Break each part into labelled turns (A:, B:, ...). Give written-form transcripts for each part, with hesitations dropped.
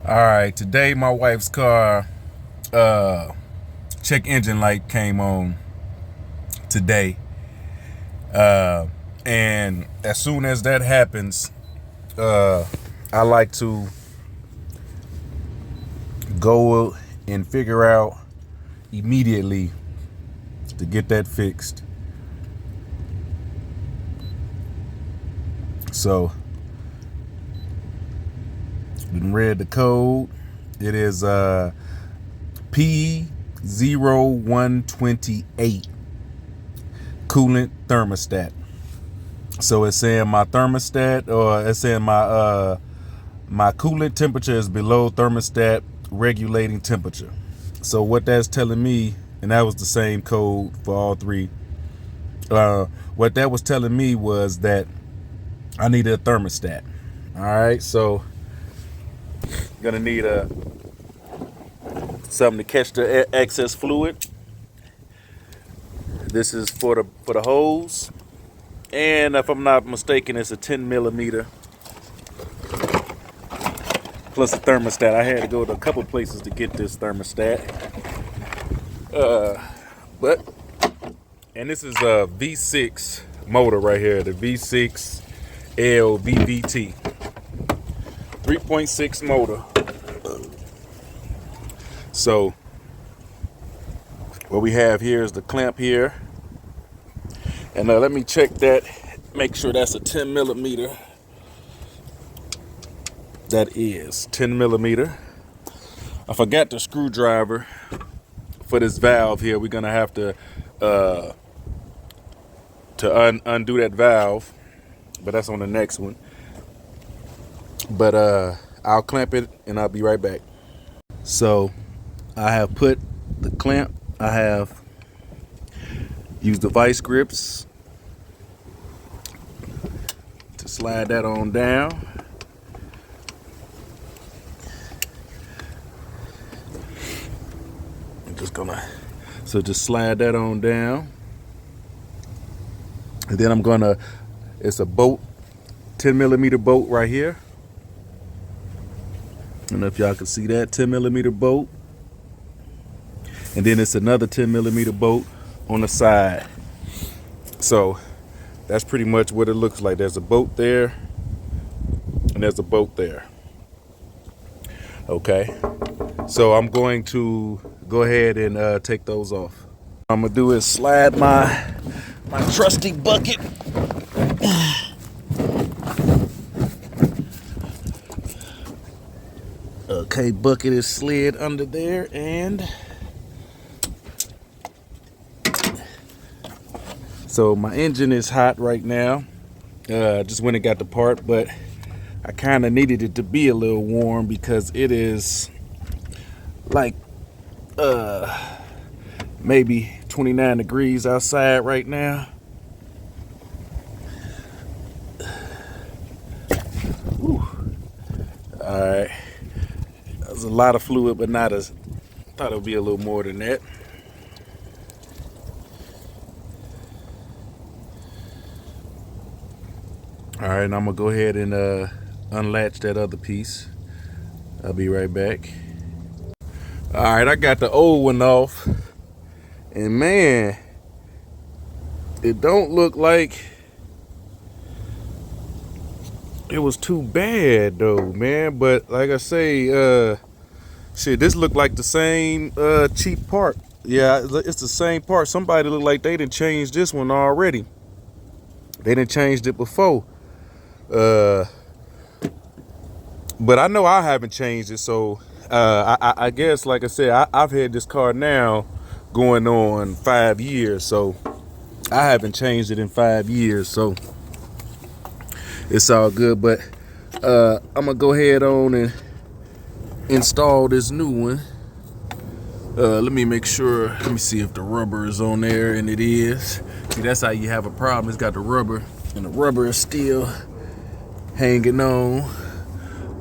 A: All right, today my wife's car check engine light came on today. And as soon as that happens, I like to go and figure out immediately to get that fixed. So, been read the code. It is P0128 coolant thermostat. So it's saying my thermostat, or it's saying my coolant temperature is below thermostat regulating temperature. So what that's telling me, and that was the same code for all three. What that was telling me was that I needed a thermostat. All right, so gonna need something to catch the excess fluid. This is for the hose, and if I'm not mistaken, it's a 10 millimeter plus a thermostat. I had to go to a couple places to get this thermostat, and this is a V6 motor right here, the V6 LVVT 3.6 motor. So what we have here is the clamp here, and let me check that, make sure that's a 10 millimeter. That is 10 millimeter. I forgot the screwdriver for this valve here. We're gonna have to undo that valve, but that's on the next one. But I'll clamp it and I'll be right back. So I have put the clamp, I have used the vice grips to slide that on down. I'm just gonna, so just slide that on down. And then I'm gonna, it's a bolt, 10 millimeter bolt right here. I don't know if y'all can see that 10 millimeter bolt. And then it's another 10 millimeter bolt on the side. So that's pretty much what it looks like. There's a bolt there and there's a bolt there. Okay. So I'm going to go ahead and take those off. What I'm gonna do is slide my trusty bucket. Okay, bucket is slid under there, and so my engine is hot right now. Just went and got the part, but I kind of needed it to be a little warm because it is like maybe 29 degrees outside right now. Whew. All right. There's a lot of fluid, but not as, thought it would be a little more than that. All right, and I'm gonna go ahead and unlatch that other piece. I'll be right back. All right, I got the old one off, and man, it don't look like it was too bad though, man. But like I say, shit, this looked like the same cheap part. Yeah, it's the same part. Somebody looked like they didn't change this one already. They didn't changed it before. But I know I haven't changed it, so I guess, like I said, I've had this car now going on 5 years, so I haven't changed it in 5 years, so it's all good. But I'm gonna go ahead on and install this new one. Let me make sure, let me see if the rubber is on there, and it is. See, that's how you have a problem. It's got the rubber, and the rubber is still hanging on.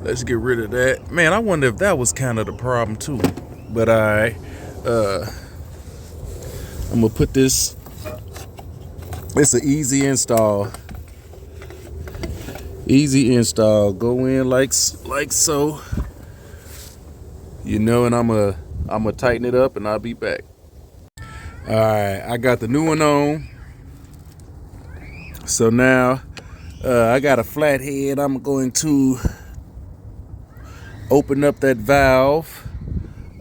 A: Let's get rid of that. Man, I wonder if that was kind of the problem too. But I'm gonna put this, it's an easy install. Easy install. Go in like so. you know, and I'm gonna tighten it up and I'll be back. All right, I got the new one on. So now I got a flat head. I'm going to open up that valve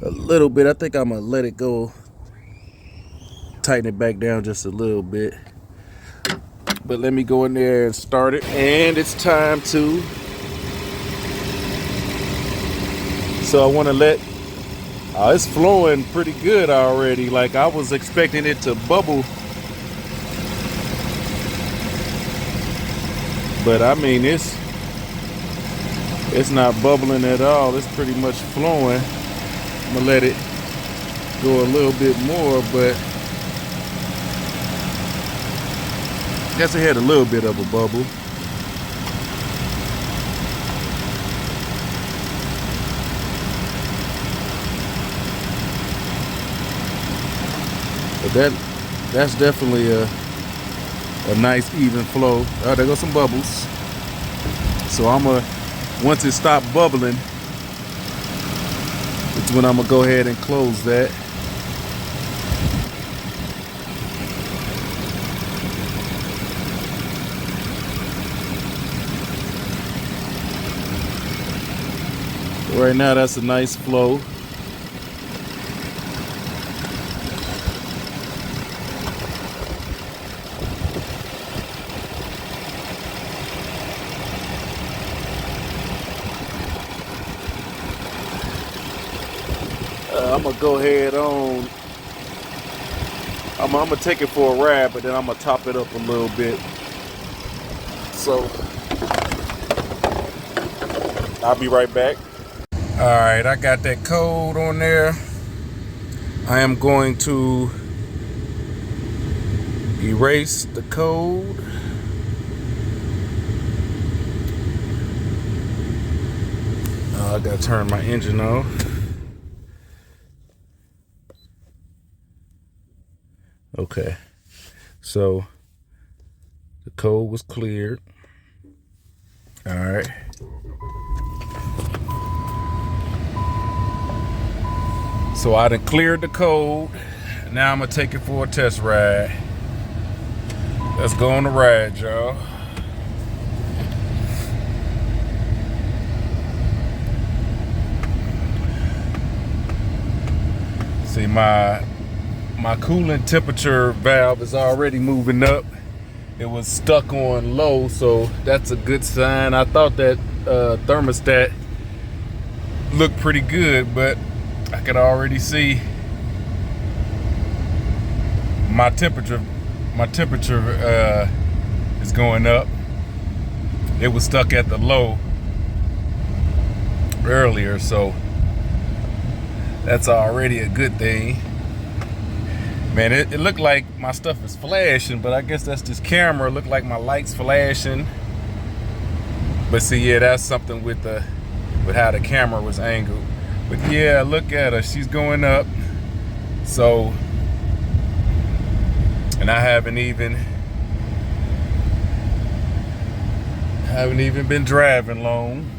A: a little bit. I think I'm gonna let it go, tighten it back down just a little bit. But let me go in there and start it. And it's time to. So I want to let, it's flowing pretty good already. Like I was expecting it to bubble. But I mean, it's not bubbling at all. It's pretty much flowing. I'm gonna let it go a little bit more, but I guess it had a little bit of a bubble. But that's definitely a nice even flow. Oh, there goes some bubbles. So once it stopped bubbling, it's when I'm gonna go ahead and close that. Right now, that's a nice flow. I'm gonna go ahead on. I'm gonna take it for a ride, but then I'm gonna top it up a little bit. So I'll be right back. All right, I got that code on there. I am going to erase the code. I gotta turn my engine off. Okay, so the code was cleared. All right. So I done cleared the code. Now I'm gonna take it for a test ride. Let's go on the ride, y'all. See, my coolant temperature valve is already moving up. It was stuck on low, so that's a good sign. I thought that thermostat looked pretty good, but I could already see my temperature is going up. It was stuck at the low earlier, so that's already a good thing. Man, it looked like my stuff is flashing, but I guess that's this camera. It looked like my lights flashing. But see, yeah, that's something with how the camera was angled. But yeah, look at her, she's going up. So, and I haven't even been driving long.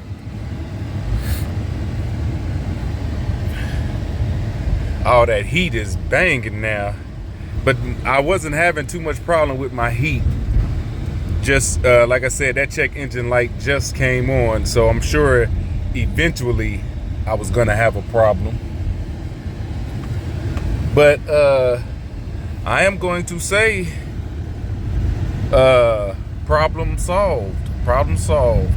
A: All that heat is banging now. But I wasn't having too much problem with my heat. Just like I said, that check engine light just came on, so I'm sure eventually I was gonna have a problem. But I am going to say problem solved. Problem solved.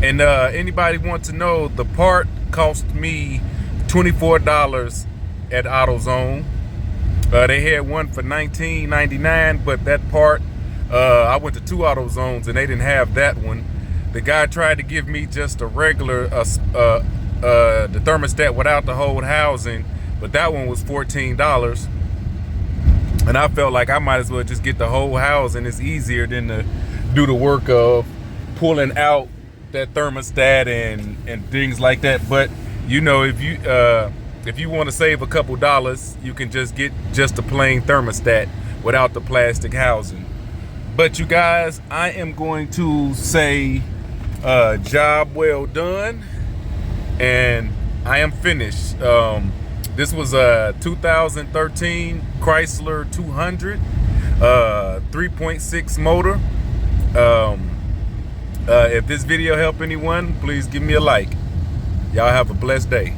A: And anybody want to know, the part cost me $24 at AutoZone. They had one for $19.99, but that part, I went to 2 AutoZones and they didn't have that one. The guy tried to give me just a regular, the thermostat without the whole housing, but that one was $14. And I felt like I might as well just get the whole housing. It's easier than to do the work of pulling out that thermostat and things like that. But you know, if you want to save a couple dollars, you can just get just a plain thermostat without the plastic housing. But you guys, I am going to say job well done, and I am finished. This was a 2013 Chrysler 200, 3.6 motor. If this video helped anyone, please give me a like. Y'all have a blessed day.